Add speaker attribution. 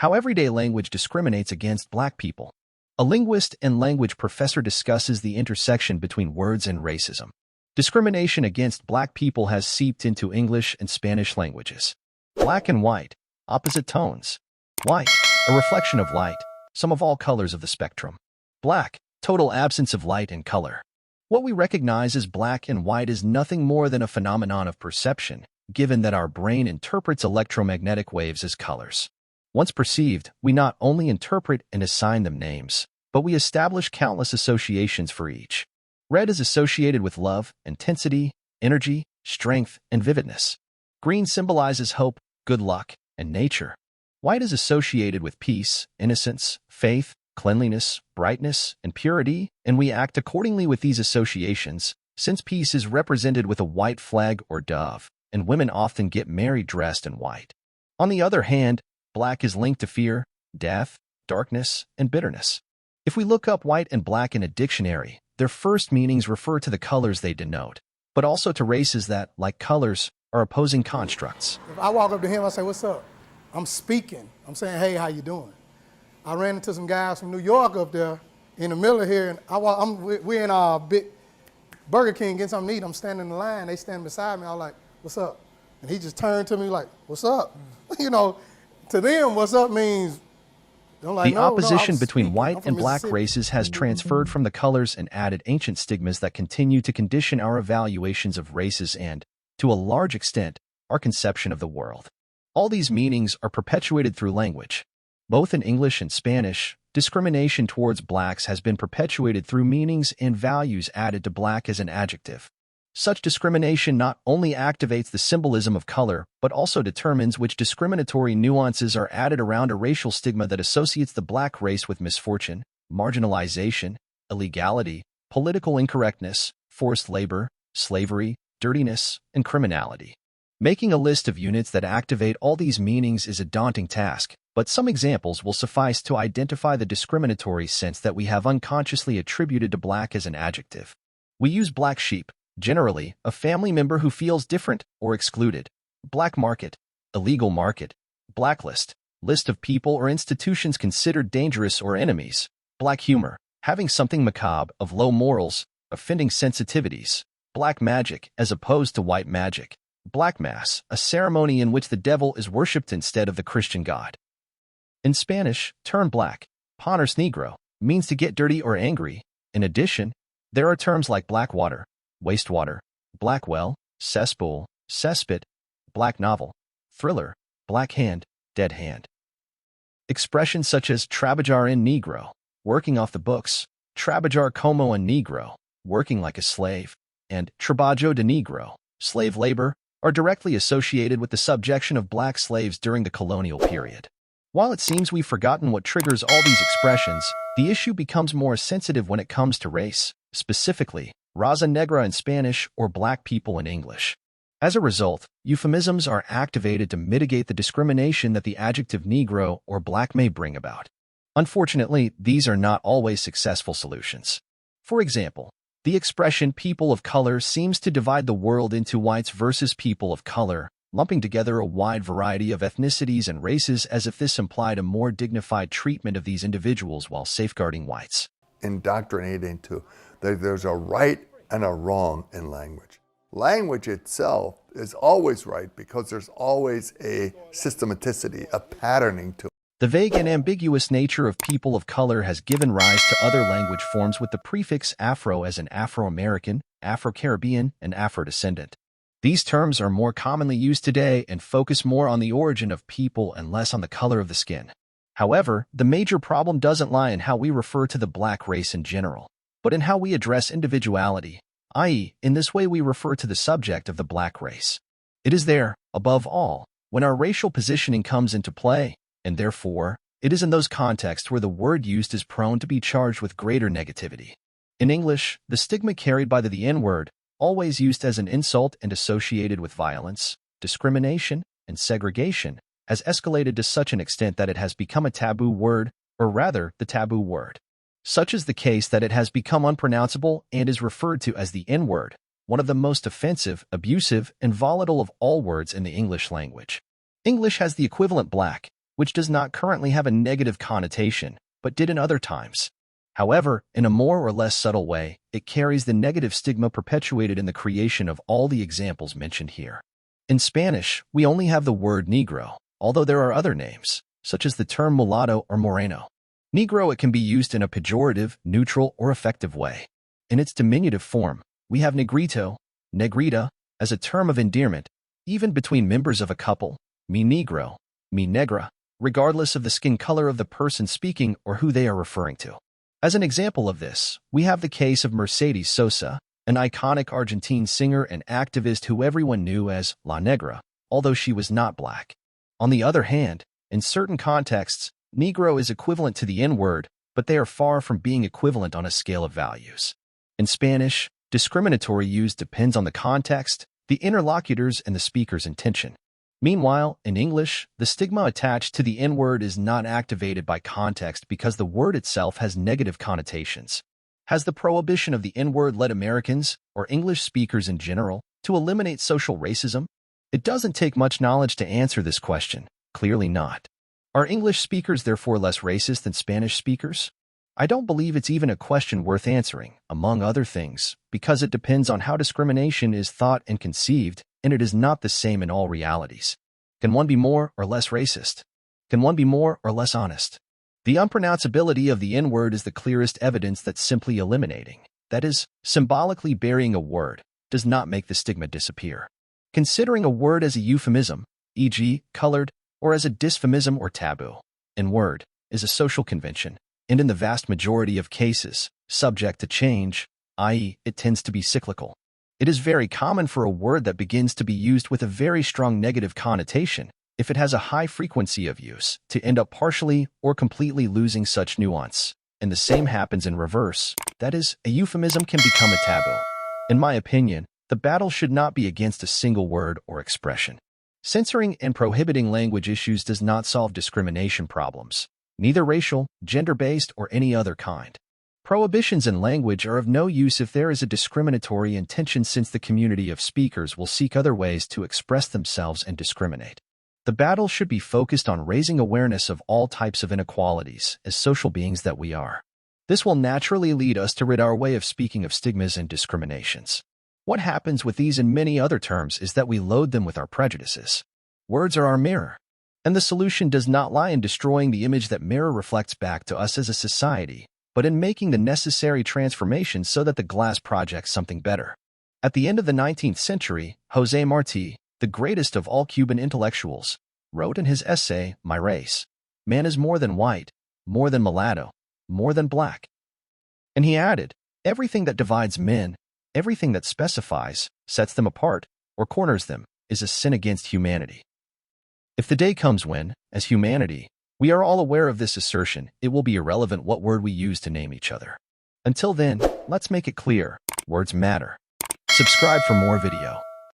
Speaker 1: How everyday language discriminates against Black people. A linguist and language professor discusses the intersection between words and racism. Discrimination against Black people has seeped into English and Spanish languages. Black and white, opposite tones. White, a reflection of light, some of all colors of the spectrum. Black, total absence of light and color. What we recognize as black and white is nothing more than a phenomenon of perception, given that our brain interprets electromagnetic waves as colors. Once perceived, we not only interpret and assign them names, but we establish countless associations for each. Red is associated with love, intensity, energy, strength, and vividness. Green symbolizes hope, good luck, and nature. White is associated with peace, innocence, faith, cleanliness, brightness, and purity, and we act accordingly with these associations, since peace is represented with a white flag or dove, and women often get married dressed in white. On the other hand, black is linked to fear, death, darkness, and bitterness. If we look up white and black in a dictionary, their first meanings refer to the colors they denote, but also to races that, like colors, are opposing constructs.
Speaker 2: If I walk up to him, I say, "What's up?" I'm speaking. I'm saying, "Hey, how you doing?" I ran into some guys from New York up there in the middle of here, and we're in our big Burger King getting something to eat. I'm standing in the line. They stand beside me. I'm like, "What's up?" And he just turned to me like, "What's up?" You know, to them, what's up means, like,
Speaker 1: the opposition between white and black races has transferred from the colors and added ancient stigmas that continue to condition our evaluations of races and, to a large extent, our conception of the world. All these meanings are perpetuated through language. Both in English and Spanish, discrimination towards blacks has been perpetuated through meanings and values added to black as an adjective. Such discrimination not only activates the symbolism of color, but also determines which discriminatory nuances are added around a racial stigma that associates the black race with misfortune, marginalization, illegality, political incorrectness, forced labor, slavery, dirtiness, and criminality. Making a list of units that activate all these meanings is a daunting task, but some examples will suffice to identify the discriminatory sense that we have unconsciously attributed to black as an adjective. We use black sheep, generally, a family member who feels different or excluded. Black market, illegal market. Blacklist, list of people or institutions considered dangerous or enemies. Black humor, having something macabre, of low morals, offending sensitivities. Black magic, as opposed to white magic. Black Mass, a ceremony in which the devil is worshipped instead of the Christian God. In Spanish, turn black, ponerse negro, means to get dirty or angry. In addition, there are terms like black water, wastewater, black well, cesspool, cesspit, black novel, thriller, black hand, dead hand. Expressions such as trabajar en negro, working off the books, trabajar como un negro, working like a slave, and trabajo de negro, slave labor, are directly associated with the subjection of black slaves during the colonial period. While it seems we've forgotten what triggers all these expressions, the issue becomes more sensitive when it comes to race, specifically, raza negra in Spanish or black people in English. As a result, euphemisms are activated to mitigate the discrimination that the adjective negro or black may bring about. Unfortunately, these are not always successful solutions. For example, the expression people of color seems to divide the world into whites versus people of color, lumping together a wide variety of ethnicities and races as if this implied a more dignified treatment of these individuals while safeguarding whites.
Speaker 3: Indoctrinating to there's a right and a wrong in language. Language itself is always right because there's always a systematicity, a patterning to it.
Speaker 1: The vague and ambiguous nature of people of color has given rise to other language forms with the prefix Afro as in Afro-American, Afro-Caribbean, and Afro-descendant. These terms are more commonly used today and focus more on the origin of people and less on the color of the skin. However, the major problem doesn't lie in how we refer to the black race in general, but in how we address individuality, i.e., in this way we refer to the subject of the black race. It is there, above all, when our racial positioning comes into play, and therefore, it is in those contexts where the word used is prone to be charged with greater negativity. In English, the stigma carried by the N-word, always used as an insult and associated with violence, discrimination, and segregation, has escalated to such an extent that it has become a taboo word, or rather, the taboo word. Such is the case that it has become unpronounceable and is referred to as the N-word, one of the most offensive, abusive, and volatile of all words in the English language. English has the equivalent black, which does not currently have a negative connotation, but did in other times. However, in a more or less subtle way, it carries the negative stigma perpetuated in the creation of all the examples mentioned here. In Spanish, we only have the word negro, although there are other names, such as the term mulatto or moreno. Negro, it can be used in a pejorative, neutral, or effective way. In its diminutive form, we have negrito, negrita, as a term of endearment, even between members of a couple, mi negro, mi negra, regardless of the skin color of the person speaking or who they are referring to. As an example of this, we have the case of Mercedes Sosa, an iconic Argentine singer and activist who everyone knew as La Negra, although she was not black. On the other hand, in certain contexts, Negro is equivalent to the N-word, but they are far from being equivalent on a scale of values. In Spanish, discriminatory use depends on the context, the interlocutors, and the speaker's intention. Meanwhile, in English, the stigma attached to the N-word is not activated by context because the word itself has negative connotations. Has the prohibition of the N-word led Americans, or English speakers in general, to eliminate social racism? It doesn't take much knowledge to answer this question. Clearly not. Are English speakers therefore less racist than Spanish speakers? I don't believe it's even a question worth answering, among other things, because it depends on how discrimination is thought and conceived, and it is not the same in all realities. Can one be more or less racist? Can one be more or less honest? The unpronounceability of the N-word is the clearest evidence that simply eliminating, that is, symbolically burying a word, does not make the stigma disappear. Considering a word as a euphemism, e.g., colored, or as a dysphemism or taboo, N-word, is a social convention, and in the vast majority of cases, subject to change, i.e., it tends to be cyclical. It is very common for a word that begins to be used with a very strong negative connotation, if it has a high frequency of use, to end up partially or completely losing such nuance. And the same happens in reverse. That is, a euphemism can become a taboo. In my opinion, the battle should not be against a single word or expression. Censoring and prohibiting language issues does not solve discrimination problems, neither racial, gender-based, or any other kind. Prohibitions in language are of no use if there is a discriminatory intention, since the community of speakers will seek other ways to express themselves and discriminate. The battle should be focused on raising awareness of all types of inequalities as social beings that we are. This will naturally lead us to rid our way of speaking of stigmas and discriminations. What happens with these and many other terms is that we load them with our prejudices. Words are our mirror, and the solution does not lie in destroying the image that mirror reflects back to us as a society, but in making the necessary transformations so that the glass projects something better. At the end of the 19th century, José Martí, the greatest of all Cuban intellectuals, wrote in his essay, My Race, "Man is more than white, more than mulatto, more than black." And he added, everything that divides men, everything that specifies, sets them apart, or corners them, is a sin against humanity. If the day comes when, as humanity, we are all aware of this assertion, it will be irrelevant what word we use to name each other. Until then, let's make it clear, words matter. Subscribe for more video.